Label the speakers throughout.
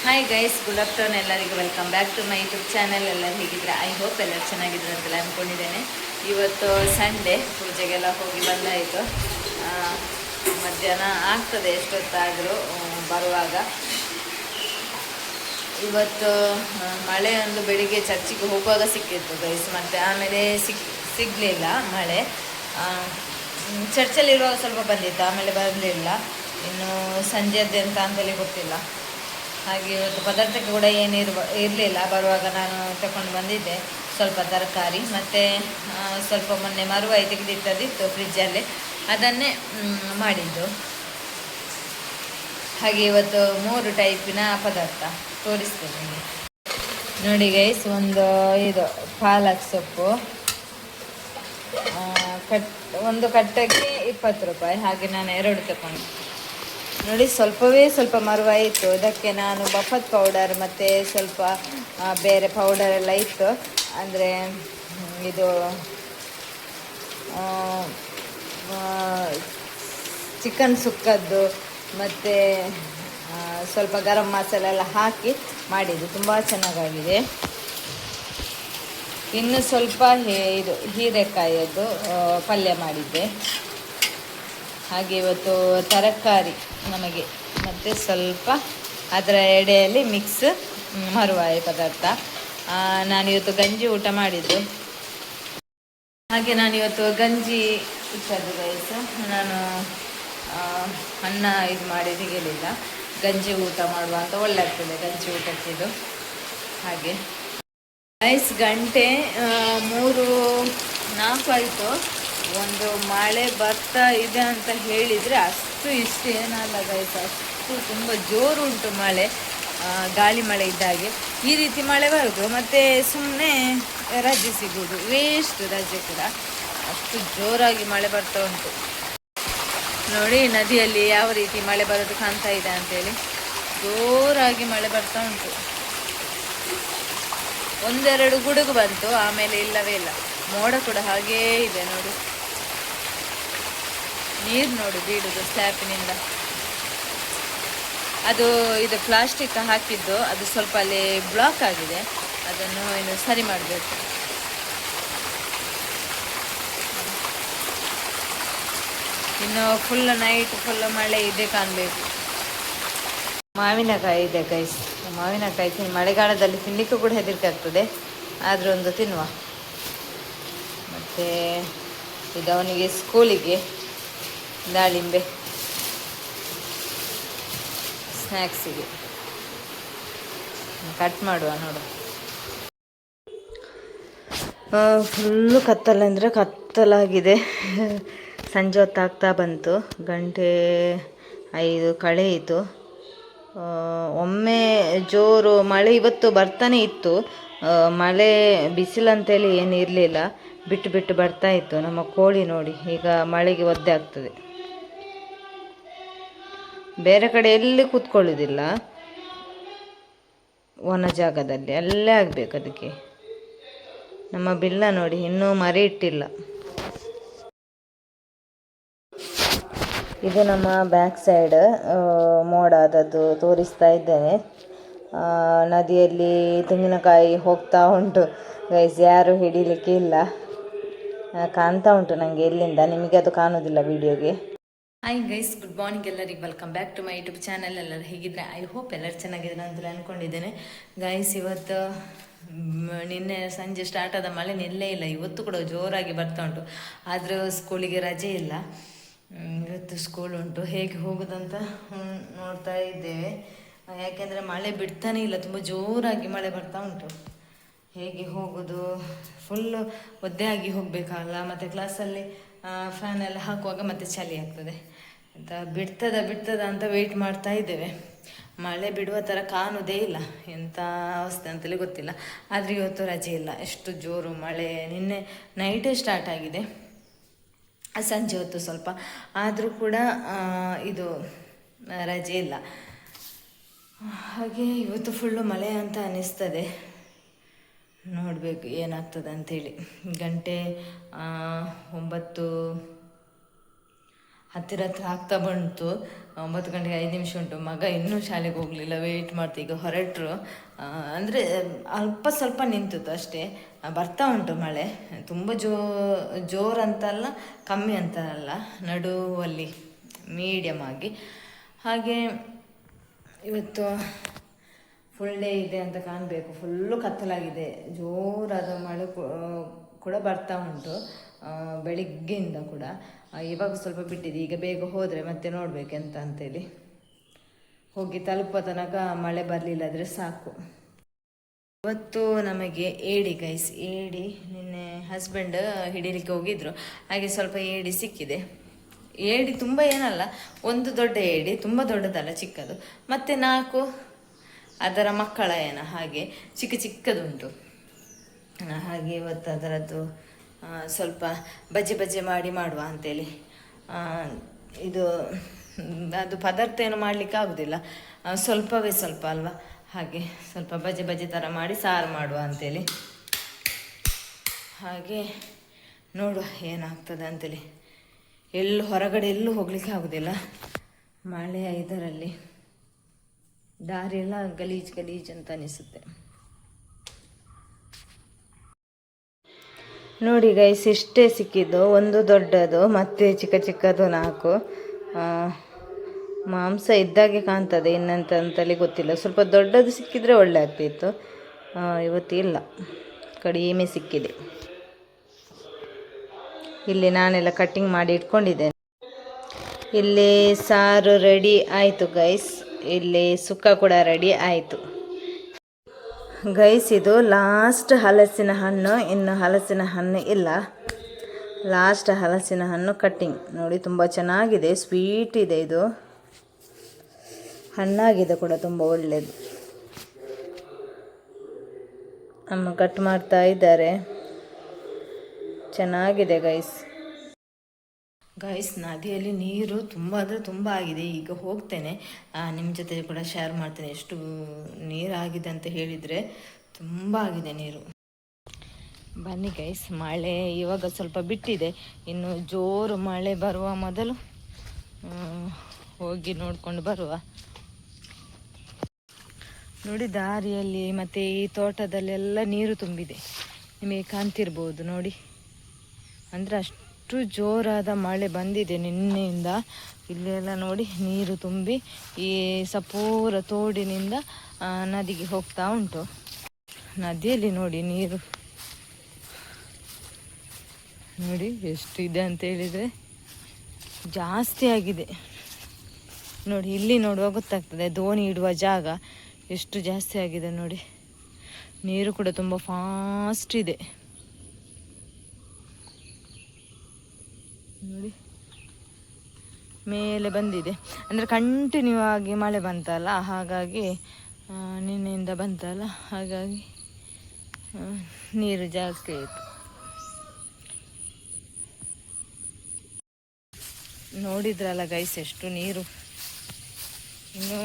Speaker 1: Hi guys, good afternoon ಎಲ್ಲರಿಗೂ. Welcome back to my YouTube channel. ಎಲ್ಲರೂ ಹೇಗಿದ್ರೆ I hope ಎಲ್ಲರೂ ಚೆನ್ನಾಗಿದ್ರೆ ಅಂತೆಲ್ಲ ಅಂದ್ಕೊಂಡಿದ್ದೇನೆ. ಇವತ್ತು ಸಂಡೇ, ಪೂಜೆಗೆಲ್ಲ ಹೋಗಿ ಬಂದಾಯಿತು. ಮಧ್ಯಾಹ್ನ ಆಗ್ತದೆ ಎಷ್ಟೊತ್ತಾದರೂ ಬರುವಾಗ. ಇವತ್ತು ಮಳೆ ಒಂದು ಬೆಳಿಗ್ಗೆ ಚರ್ಚಿಗೆ ಹೋಗುವಾಗ ಸಿಕ್ಕಿತ್ತು ಗೈಸ್, ಮತ್ತು ಆಮೇಲೆ ಸಿಗಲಿಲ್ಲ ಮಳೆ. ಚರ್ಚಲ್ಲಿರುವಾಗ ಸ್ವಲ್ಪ ಬಂದಿತ್ತು, ಆಮೇಲೆ ಬರಲಿಲ್ಲ. ಇನ್ನು ಸಂಜೆದ್ದು ಎಂತ ಅಂತೇಳಿ ಗೊತ್ತಿಲ್ಲ. ಹಾಗೆ ಇವತ್ತು ಪದಾರ್ಥಕ್ಕೆ ಕೂಡ ಇರಲಿಲ್ಲ. ಬರುವಾಗ ನಾನು ತಗೊಂಡು ಬಂದಿದ್ದೆ ಸ್ವಲ್ಪ ತರಕಾರಿ, ಮತ್ತು ಸ್ವಲ್ಪ ಮೊನ್ನೆ ಮರುವಾಯಿ ತೆಗೆದಿಟ್ಟದಿತ್ತು ಫ್ರಿಜ್ಜಲ್ಲಿ, ಅದನ್ನೇ ಮಾಡಿದ್ದು. ಹಾಗೆ ಇವತ್ತು 3 ಟೈಪಿನ ಪದಾರ್ಥ ತೋರಿಸ್ತೇನೆ ನಿಮಗೆ. ನೋಡಿ ಗೈಸ್, ಒಂದು ಇದು ಪಾಲಕ್ ಸೊಪ್ಪು, ಒಂದು ಕಟ್ಟಕ್ಕೆ 20 ರೂಪಾಯಿ. ಹಾಗೆ ನಾನು 2 ತಗೊಂಡೆ. ನೋಡಿ, ಸ್ವಲ್ಪ ಮರುವಾಯಿತು. ಇದಕ್ಕೆ ನಾನು ಬಫತ್ ಪೌಡರ್ ಮತ್ತು ಸ್ವಲ್ಪ ಬೇರೆ ಪೌಡರ್ ಎಲ್ಲ ಇತ್ತು. ಅಂದರೆ ಇದು ಚಿಕನ್ ಸುಕ್ಕದ್ದು ಮತ್ತು ಸ್ವಲ್ಪ ಗರಂ ಮಸಾಲೆ ಎಲ್ಲ ಹಾಕಿ ಮಾಡಿದ್ದು, ತುಂಬ ಚೆನ್ನಾಗಾಗಿದೆ. ಇನ್ನು ಸ್ವಲ್ಪ ಇದು ಹೀರೆಕಾಯಿಯದ್ದು ಪಲ್ಯ ಮಾಡಿದ್ದೆ. ಹಾಗೆ ಇವತ್ತು ತರಕಾರಿ ನಮಗೆ, ಮತ್ತು ಸ್ವಲ್ಪ ಅದರ ಎಡೆಯಲ್ಲಿ ಮಿಕ್ಸ್ ಮರುವಾಯಿ ಪದಾರ್ಥ. ನಾನಿವತ್ತು ಗಂಜಿ ಊಟ ಮಾಡಿದ್ದು. ಹಾಗೆ ನಾನಿವತ್ತು ಗಂಜಿ ಇಟ್ಟದ್ದು ಗೈಸ್. ನಾನು ಅನ್ನ ಇದು ಮಾಡಿ ತೆಗೆಯಲಿಲ್ಲ. ಗಂಜಿ ಊಟ ಮಾಡುವ ಅಂತ, ಒಳ್ಳೆ ಆಗ್ತದೆ ಗಂಜಿ ಊಟಕ್ಕಿದು. ಹಾಗೆ ಗೈಸ್, ಗಂಟೆ 3-4 ಆಯಿತು. ಒಂದು ಮಳೆ ಬರ್ತಾ ಇದೆ ಅಂತ ಹೇಳಿದರೆ ಅಷ್ಟು ಇಷ್ಟು ಏನಲ್ಲ ಗೈಸ್, ಅಷ್ಟು ತುಂಬ ಜೋರು ಉಂಟು ಮಳೆ. ಗಾಳಿ ಮಳೆ ಇದ್ದಾಗೆ ಈ ರೀತಿ ಮಳೆ ಬರೋದು, ಮತ್ತು ಸುಮ್ಮನೆ ರಜೆ ಸಿಗೋದು, ವೇಸ್ಟ್ ರಜೆ ಕೂಡ. ಅಷ್ಟು ಜೋರಾಗಿ ಮಳೆ ಬರ್ತಾ ಉಂಟು. ನೋಡಿ ನದಿಯಲ್ಲಿ ಯಾವ ರೀತಿ ಮಳೆ ಬರೋದು ಕಾಣ್ತಾ ಇದೆ ಅಂತೇಳಿ. ಜೋರಾಗಿ ಮಳೆ ಬರ್ತಾ ಉಂಟು. 1-2 ಗುಡುಗು ಬಂತು, ಆಮೇಲೆ ಇಲ್ಲವೇ ಇಲ್ಲ. ಮೋಡ ಕೂಡ ಹಾಗೇ ಇದೆ ನೋಡಿ. ನೀರು ನೋಡಿ ಬೀಳುದು ಸ್ಲ್ಯಾಪಿನಿಂದ. ಅದು ಇದು ಪ್ಲಾಸ್ಟಿಕ್ ಹಾಕಿದ್ದು, ಅದು ಸ್ವಲ್ಪ ಅಲ್ಲಿ ಬ್ಲಾಕ್ ಆಗಿದೆ. ಅದನ್ನು ಇನ್ನು ಸರಿ ಮಾಡಬೇಕು. ಇನ್ನು ಫುಲ್ ನೈಟ್ ಫುಲ್ ಮಳೆ ಇದೆ ಕಾಣಬೇಕು. ಮಾವಿನಕಾಯಿ ಇದೆ ಗೈಸ್. ಮಾವಿನಕಾಯಿ ಮಳೆಗಾಲದಲ್ಲಿ ತಿನ್ನಲಿಕ್ಕೂ ಕೂಡ ಹೆದರಿಕೆ ಆಗ್ತದೆ, ಆದರೂ ಒಂದು ತಿನ್ನುವ. ಮತ್ತು ಇದು ಅವನಿಗೆ ಸ್ಕೂಲಿಗೆ ದಾಳಿಂಬೆ, ಸ್ನ್ಯಾಕ್ಸಿಗೆ ಕಟ್ ಮಾಡುವ. ನೋಡು, ಫುಲ್ಲು ಕತ್ತಲೆಂದರೆ ಕತ್ತಲಾಗಿದೆ. ಸಂಜೆ ಹೊತ್ತಾಗ್ತಾ ಬಂತು. ಗಂಟೆ 5 ಕಳೆಯಿತು. ಒಮ್ಮೆ ಜೋರು ಮಳೆ ಇವತ್ತು ಬರ್ತಾನೆ ಇತ್ತು. ಮಳೆ ಬಿಸಿಲಂತೇಳಿ ಏನು ಇರಲಿಲ್ಲ, ಬಿಟ್ಟು ಬಿಟ್ಟು ಬರ್ತಾ ಇತ್ತು. ನಮ್ಮ ಕೋಳಿ ನೋಡಿ ಈಗ ಮಳೆಗೆ ಒದ್ದೆ ಆಗ್ತದೆ. ಬೇರೆ ಕಡೆ ಎಲ್ಲಿ ಕೂತ್ಕೊಳ್ಳೋದಿಲ್ಲ, ಒಣ ಜಾಗದಲ್ಲಿ ಅಲ್ಲೇ ಆಗಬೇಕು ಅದಕ್ಕೆ. ನಮ್ಮ ಬಿಲ್ಲ ನೋಡಿ ಇನ್ನೂ ಮರಿ ಇಟ್ಟಿಲ್ಲ. ಇದು ನಮ್ಮ ಬ್ಯಾಕ್ ಸೈಡ್ ಮೋಡ ಆದದ್ದು ತೋರಿಸ್ತಾ ಇದ್ದೇನೆ. ನದಿಯಲ್ಲಿ ತೆಂಗಿನಕಾಯಿ ಹೋಗ್ತಾ ಉಂಟು ಗೈಸ್, ಯಾರು ಹಿಡಿಲಿಕ್ಕೆ ಇಲ್ಲ. ಕಾಣ್ತಾ ಉಂಟು ನನಗೆ ಎಲ್ಲಿಂದ, ನಿಮಗೆ ಅದು ಕಾಣೋದಿಲ್ಲ ವಿಡಿಯೋಗೆ. ಹಾಯ್ ಗೈಸ್, ಗುಡ್ ಮಾರ್ನಿಂಗ್ ಎಲ್ಲರಿಗೆ. Welcome back to my YouTube channel. ಎಲ್ಲರೂ ಹೇಗಿದ್ರೆ ಐ ಹೋಪ್ ಎಲ್ಲರೂ ಚೆನ್ನಾಗಿದ್ರೆ ಅಂತ ಅಂದ್ಕೊಂಡಿದ್ದೇನೆ ಗೈಸ್. ಇವತ್ತು ನಿನ್ನೆ ಸಂಜೆ ಸ್ಟಾರ್ಟ್ ಆದ ಮಳೆ ನಿಲ್ಲೇ ಇಲ್ಲ. ಇವತ್ತು ಕೂಡ ಜೋರಾಗಿ ಬರ್ತಾ ಉಂಟು. ಆದರೂ ಸ್ಕೂಲಿಗೆ ರಜೆ ಇಲ್ಲ. ಇವತ್ತು ಸ್ಕೂಲ್ ಉಂಟು. ಹೇಗೆ ಹೋಗೋದಂತ ನೋಡ್ತಾ ಇದ್ದೇವೆ. ಯಾಕೆಂದರೆ ಮಳೆ ಬಿಡ್ತಾನೆ ಇಲ್ಲ, ತುಂಬ ಜೋರಾಗಿ ಮಳೆ ಬರ್ತಾ ಉಂಟು. ಹೇಗೆ ಹೋಗೋದು? ಫುಲ್ಲು ಒದ್ದೆ ಆಗಿ ಹೋಗಬೇಕಲ್ಲ, ಮತ್ತು ಕ್ಲಾಸಲ್ಲಿ ಫ್ಯಾನ್ ಎಲ್ಲ ಹಾಕುವಾಗ ಮತ್ತೆ ಚಳಿ ಆಗ್ತದೆ ಅಂತ. ಬಿಡ್ತದ ಅಂತ ವೆಯ್ಟ್ ಮಾಡ್ತಾ ಇದ್ದೇವೆ. ಮಳೆ ಬಿಡುವ ಥರ ಕಾಣೋದೇ ಇಲ್ಲ, ಎಂಥ ಅವಸ್ಥೆ ಅಂತೇಳಿ ಗೊತ್ತಿಲ್ಲ. ಆದರೆ ಇವತ್ತು ರಜೆ ಇಲ್ಲ. ಎಷ್ಟು ಜೋರು ಮಳೆ. ನಿನ್ನೆ ನೈಟೇ ಸ್ಟಾರ್ಟ್ ಆಗಿದೆ, ಸಂಜೆ ಹೊತ್ತು ಸ್ವಲ್ಪ. ಆದರೂ ಕೂಡ ಇದು ರಜೆ ಇಲ್ಲ. ಹಾಗೆ ಇವತ್ತು ಫುಲ್ಲು ಮಳೆ ಅಂತ ಅನ್ನಿಸ್ತದೆ. ನೋಡಬೇಕು ಏನಾಗ್ತದೆ ಅಂಥೇಳಿ. ಗಂಟೆ 9 ಹತ್ತಿರ ಆಗ್ತಾ ಬಂತು. 9 ಗಂಟೆಗೆ 5 ನಿಮಿಷ ಉಂಟು. ಮಗ ಇನ್ನೂ ಶಾಲೆಗೆ ಹೋಗಲಿಲ್ಲ, ವೆಯ್ಟ್ ಮಾಡ್ತೀವಿ. ಈಗ ಹೊರಟರು, ಅಂದರೆ ಅಲ್ಪ ಸ್ವಲ್ಪ ನಿಂತಿತ್ತು ಅಷ್ಟೇ. ಬರ್ತಾ ಉಂಟು ಮಳೆ, ತುಂಬ ಜೋರಂತಲ್ಲ, ಕಮ್ಮಿ ಅಂತ ಅಲ್ಲ, ನಡುವಲ್ಲಿ ಮೀಡಿಯಮ್ ಆಗಿ. ಹಾಗೆ ಇವತ್ತು ಫುಲ್ ಡೇ ಇದೆ ಅಂತ ಕಾಣಬೇಕು. ಫುಲ್ಲು ಕತ್ತಲಾಗಿದೆ, ಜೋರಾದ ಮಳೆ ಕೂಡ ಬರ್ತಾ ಉಂಟು ಬೆಳಿಗ್ಗೆಯಿಂದ ಕೂಡ. ಇವಾಗ ಸ್ವಲ್ಪ ಬಿಟ್ಟಿದೆ, ಈಗ ಬೇಗ ಹೋದರೆ ಮತ್ತೆ ನೋಡಬೇಕೆಂತ ಅಂತೇಳಿ. ಹೋಗಿ ತಲುಪೋ ತನಕ ಮಳೆ ಬರಲಿಲ್ಲದ್ರೆ ಸಾಕು. ಇವತ್ತು ನಮಗೆ ಏಡಿ ಗೈಸ್, ಏಡಿ ನಿನ್ನೆ ಹಸ್ಬೆಂಡ್ ಹಿಡೀಲಿಕ್ಕೆ ಹೋಗಿದ್ರು, ಹಾಗೆ ಸ್ವಲ್ಪ ಏಡಿ ಸಿಕ್ಕಿದೆ. ಏಡಿ ತುಂಬ ಏನಲ್ಲ, ಒಂದು ದೊಡ್ಡ ಏಡಿ, ತುಂಬ ದೊಡ್ಡದಲ್ಲ, ಚಿಕ್ಕದು, ಮತ್ತು 4 ಅದರ ಮಕ್ಕಳ ಹಾಗೆ ಚಿಕ್ಕ ಚಿಕ್ಕದುಂಟು. ಹಾಗೆ ಇವತ್ತು ಅದರದ್ದು ಸ್ವಲ್ಪ ಬಜ್ಜಿ ಮಾಡಿ ಮಾಡುವ ಅಂಥೇಳಿ. ಇದು ಅದು ಪದಾರ್ಥ ಏನು ಮಾಡಲಿಕ್ಕೆ ಆಗೋದಿಲ್ಲ, ಸ್ವಲ್ಪವೇ ಸ್ವಲ್ಪ ಅಲ್ವಾ, ಹಾಗೆ ಸ್ವಲ್ಪ ಬಜ್ಜಿ ಥರ ಮಾಡಿ ಸಾರು ಮಾಡುವ ಅಂಥೇಳಿ. ಹಾಗೆ ನೋಡುವ ಏನಾಗ್ತದೆ ಅಂಥೇಳಿ. ಹೊರಗಡೆ ಎಲ್ಲೂ ಹೋಗಲಿಕ್ಕೆ ಆಗೋದಿಲ್ಲ, ಮಳೆಯ ಇದರಲ್ಲಿ ದಾರಿಯೆಲ್ಲ ಗಲೀಜು ಅಂತ ಅನಿಸುತ್ತೆ. ನೋಡಿ ಗೈಸ್, ಇಷ್ಟೇ ಸಿಕ್ಕಿದ್ದು, ಒಂದು ದೊಡ್ಡದು ಮತ್ತು ಚಿಕ್ಕದು 4. ಮಾಂಸ ಇದ್ದಾಗೆ ಕಾಣ್ತದೆ, ಇನ್ನಂತಂತಲೇ ಗೊತ್ತಿಲ್ಲ. ಸ್ವಲ್ಪ ದೊಡ್ಡದು ಸಿಕ್ಕಿದರೆ ಒಳ್ಳೆ ಆಗ್ತಿತ್ತು, ಇವತ್ತಿಲ್ಲ, ಕಡಿಮೆ ಸಿಕ್ಕಿದೆ. ಇಲ್ಲಿ ನಾನೆಲ್ಲ ಕಟ್ಟಿಂಗ್ ಮಾಡಿ ಇಟ್ಕೊಂಡಿದ್ದೇನೆ. ಇಲ್ಲಿ ಸಾರು ರೆಡಿ ಆಯಿತು ಗೈಸ್, ಇಲ್ಲಿ ಸುಕ್ಕ ಕೂಡ ರೆಡಿ ಆಯಿತು ಗೈಸ್. ಇದು ಲಾಸ್ಟ್ ಹಲಸಿನ ಹಣ್ಣು, ಇನ್ನು ಹಲಸಿನ ಹಣ್ಣು ಇಲ್ಲ, ಲಾಸ್ಟ್ ಹಲಸಿನ ಹಣ್ಣು ಕಟ್ಟಿಂಗ್. ನೋಡಿ ತುಂಬ ಚೆನ್ನಾಗಿದೆ, ಸ್ವೀಟ್ ಇದೆ, ಇದು ಹಣ್ಣಾಗಿದೆ ಕೂಡ ತುಂಬ ಒಳ್ಳೆಯದು. ಅಮ್ಮ ಕಟ್ ಮಾಡ್ತಾ ಇದ್ದಾರೆ, ಚೆನ್ನಾಗಿದೆ ಗೈಸ್. ನದಿಯಲ್ಲಿ ನೀರು ತುಂಬ ಅಂದರೆ ತುಂಬ ಆಗಿದೆ. ಈಗ ಹೋಗ್ತೇನೆ, ನಿಮ್ಮ ಜೊತೆ ಕೂಡ ಶೇರ್ ಮಾಡ್ತೇನೆ ಎಷ್ಟು ನೀರಾಗಿದೆ ಅಂತ ಹೇಳಿದರೆ. ತುಂಬ ಆಗಿದೆ ನೀರು. ಬನ್ನಿ ಗೈಸ್, ಮಳೆ ಇವಾಗ ಸ್ವಲ್ಪ ಬಿಟ್ಟಿದೆ, ಇನ್ನು ಜೋರು ಮಳೆ ಬರುವ ಮೊದಲು ಹೋಗಿ ನೋಡ್ಕೊಂಡು ಬರುವ. ನೋಡಿ ದಾರಿಯಲ್ಲಿ ಮತ್ತು ಈ ತೋಟದಲ್ಲೆಲ್ಲ ನೀರು ತುಂಬಿದೆ, ನಿಮಗೆ ಕಾಣ್ತಿರ್ಬೋದು ನೋಡಿ. ಅಂದರೆ ಅಷ್ಟು ಜೋರಾದ ಮಳೆ ಬಂದಿದೆ ನಿನ್ನೆಯಿಂದ. ಇಲ್ಲೆಲ್ಲ ನೋಡಿ ನೀರು ತುಂಬಿ ಈ ಸಪೂರ ತೋಡಿನಿಂದ ನದಿಗೆ ಹೋಗ್ತಾ ಉಂಟು. ನದಿಯಲ್ಲಿ ನೋಡಿ ನೀರು ನೋಡಿ ಎಷ್ಟು ಇದೆ ಅಂತ ಹೇಳಿದರೆ ಜಾಸ್ತಿ ಆಗಿದೆ. ನೋಡಿ ಇಲ್ಲಿ ನೋಡುವ ಗೊತ್ತಾಗ್ತದೆ, ದೋಣಿ ಇಡುವ ಜಾಗ ಎಷ್ಟು ಜಾಸ್ತಿ ಆಗಿದೆ ನೋಡಿ. ನೀರು ಕೂಡ ತುಂಬ ಫಾಸ್ಟ್ ಇದೆ ನೋಡಿ, ಮೇಲೆ ಬಂದಿದೆ. ಅಂದರೆ ಕಂಟಿನ್ಯೂ ಆಗಿ ಮಳೆ ಬಂತಲ್ಲ, ಹಾಗಾಗಿ ನಿನ್ನೆಯಿಂದ ಬಂತಲ್ಲ, ಹಾಗಾಗಿ ನೀರು ಜಾಸ್ತಿ ಆಯಿತು. ನೋಡಿದ್ರಲ್ಲ ಗೈಸ್ ಎಷ್ಟು ನೀರು. ಇನ್ನು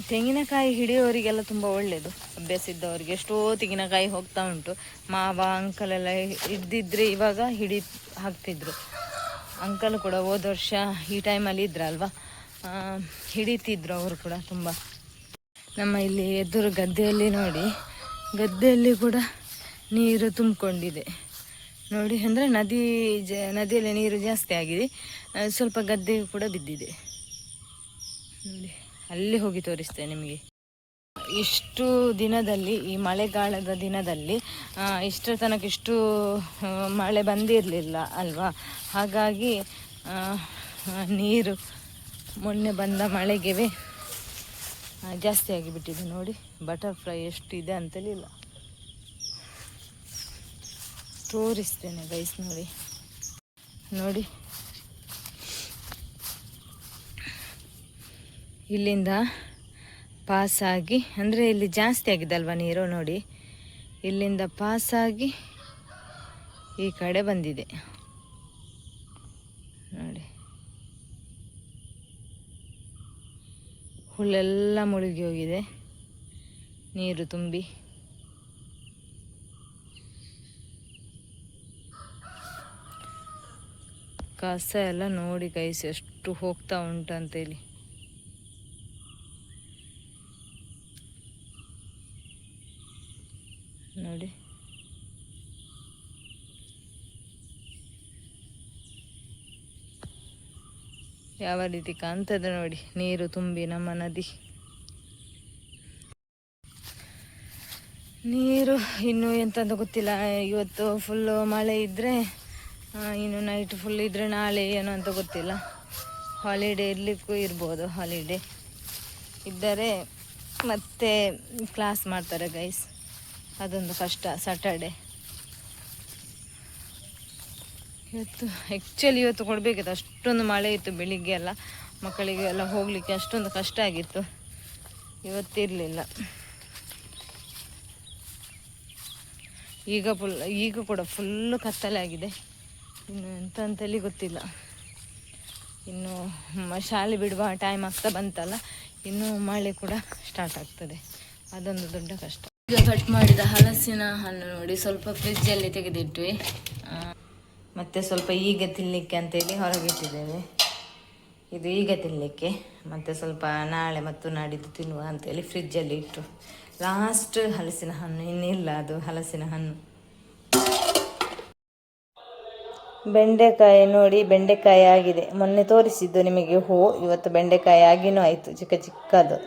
Speaker 1: ತೆಂಗಿನಕಾಯಿ ಹಿಡಿಯೋರಿಗೆಲ್ಲ ತುಂಬ ಒಳ್ಳೆಯದು, ಅಭ್ಯಾಸ ಇದ್ದವರಿಗೆ. ಎಷ್ಟೋ ತೆಂಗಿನಕಾಯಿ ಹೋಗ್ತಾ ಉಂಟು. ಮಾವ ಅಂಕಲೆಲ್ಲ ಇದ್ದಿದ್ರೆ ಇವಾಗ ಹಾಕ್ತಿದ್ರು. ಅಂಕಲ್ ಕೂಡ ಹೋದ ವರ್ಷ ಈ ಟೈಮಲ್ಲಿ ಇದ್ರಲ್ವ, ಹಿಡಿತಿದ್ರು ಅವರು ಕೂಡ ತುಂಬ. ನಮ್ಮ ಇಲ್ಲಿ ಎದುರು ಗದ್ದೆಯಲ್ಲಿ ನೋಡಿ, ಗದ್ದೆಯಲ್ಲಿ ಕೂಡ ನೀರು ತುಂಬಿಕೊಂಡಿದೆ ನೋಡಿ. ಅಂದರೆ ನದಿಯಲ್ಲಿ ನೀರು ಜಾಸ್ತಿ ಆಗಿದೆ, ಸ್ವಲ್ಪ ಗದ್ದೆಗೂ ಕೂಡ ಬಿದ್ದಿದೆ ನೋಡಿ. ಅಲ್ಲಿ ಹೋಗಿ ತೋರಿಸ್ತೇನೆ ನಿಮಗೆ. ಇಷ್ಟು ದಿನದಲ್ಲಿ, ಈ ಮಳೆಗಾಲದ ದಿನದಲ್ಲಿ ಇಷ್ಟರ ತನಕ ಇಷ್ಟು ಮಳೆ ಬಂದಿರಲಿಲ್ಲ ಅಲ್ವಾ, ಹಾಗಾಗಿ ನೀರು ಮೊನ್ನೆ ಬಂದ ಮಳೆಗೆ ಜಾಸ್ತಿ ಆಗಿಬಿಟ್ಟಿದೆ ನೋಡಿ. ಬಟರ್ಫ್ಲೈ ಎಷ್ಟಿದೆ ಅಂತಲಿಲ್ಲ, ತೋರಿಸ್ತೇನೆ ಗೈಸ್ ನೋಡಿ. ನೋಡಿ ಇಲ್ಲಿಂದ ಪಾಸಾಗಿ, ಅಂದರೆ ಇಲ್ಲಿ ಜಾಸ್ತಿ ಆಗಿದೆ ಅಲ್ವಾ ನೀರು ನೋಡಿ, ಇಲ್ಲಿಂದ ಪಾಸಾಗಿ ಈ ಕಡೆ ಬಂದಿದೆ ನೋಡಿ. ಹುಲ್ಲೆಲ್ಲ ಮುಳುಗಿ ಹೋಗಿದೆ ನೀರು ತುಂಬಿ. ಕಸ ಎಲ್ಲ ನೋಡಿ ಗೈಸ್ ಎಷ್ಟು ಹೋಗ್ತಾ ಉಂಟಂತೇಳಿ. ನೋಡಿ ಯಾವ ರೀತಿ ಕಾಣ್ತದೆ ನೋಡಿ, ನೀರು ತುಂಬಿ ನಮ್ಮ ನದಿ. ನೀರು ಇನ್ನು ಎಂತಂತ ಗೊತ್ತಿಲ್ಲ. ಇವತ್ತು ಫುಲ್ಲು ಮಳೆ ಇದ್ದರೆ, ಇನ್ನು ನೈಟ್ ಫುಲ್ ಇದ್ದರೆ ನಾಳೆ ಏನು ಅಂತ ಗೊತ್ತಿಲ್ಲ. ಹಾಲಿಡೇ ಇರಲಿಕ್ಕೂ ಇರ್ಬೋದು. ಹಾಲಿಡೇ ಇದ್ದರೆ ಮತ್ತೆ ಕ್ಲಾಸ್ ಮಾಡ್ತಾರೆ ಗೈಸ್, ಅದೊಂದು ಕಷ್ಟ. ಸ್ಯಾಟರ್ಡೆ ಇವತ್ತು ಕೊಡಬೇಕಿತ್ತು. ಅಷ್ಟೊಂದು ಮಳೆ ಇತ್ತು ಬೆಳಿಗ್ಗೆ ಎಲ್ಲ, ಮಕ್ಕಳಿಗೆ ಎಲ್ಲ ಹೋಗಲಿಕ್ಕೆ ಅಷ್ಟೊಂದು ಕಷ್ಟ ಆಗಿತ್ತು. ಇವತ್ತಿರಲಿಲ್ಲ. ಈಗ ಕೂಡ ಫುಲ್ಲು ಕತ್ತಲೆ ಆಗಿದೆ. ಇನ್ನು ಎಂತ ಅಂತೇಳಿ ಗೊತ್ತಿಲ್ಲ. ಇನ್ನು ಶಾಲೆ ಬಿಡುವ ಟೈಮ್ ಆಗ್ತಾ ಬಂತಲ್ಲ, ಇನ್ನು ಮಳೆ ಕೂಡ ಸ್ಟಾರ್ಟ್ ಆಗ್ತದೆ. ಅದೊಂದು ದೊಡ್ಡ ಕಷ್ಟ. ಈಗ ಕಟ್ ಮಾಡಿದ ಹಲಸಿನ ಹಣ್ಣು ನೋಡಿ, ಸ್ವಲ್ಪ ಫ್ರಿಜ್ಜಲ್ಲಿ ತೆಗೆದಿಟ್ವಿ. ಮತ್ತು ಸ್ವಲ್ಪ ಈಗ ತಿನ್ನಲಿಕ್ಕೆ ಅಂತೇಳಿ ಹೊರಗಿಟ್ಟಿದ್ದೇವೆ. ಇದು ಈಗ ತಿನ್ನಲಿಕ್ಕೆ, ಮತ್ತು ಸ್ವಲ್ಪ ನಾಳೆ ಮತ್ತು ನಾಡಿದ್ದು ತಿನ್ನುವ ಅಂತೇಳಿ ಫ್ರಿಜ್ಜಲ್ಲಿ ಇಟ್ಟು. ಲಾಸ್ಟ್ ಹಲಸಿನ ಹಣ್ಣು, ಇನ್ನಿಲ್ಲ ಅದು ಹಲಸಿನ ಹಣ್ಣು. ಬೆಂಡೆಕಾಯಿ ನೋಡಿ, ಬೆಂಡೆಕಾಯಿ ಆಗಿದೆ. ಮೊನ್ನೆ ತೋರಿಸಿದ್ದು ನಿಮಗೆ ಹೂ, ಇವತ್ತು ಬೆಂಡೆಕಾಯಿ ಆಗಿನೂ ಆಯಿತು, ಚಿಕ್ಕ ಚಿಕ್ಕದು.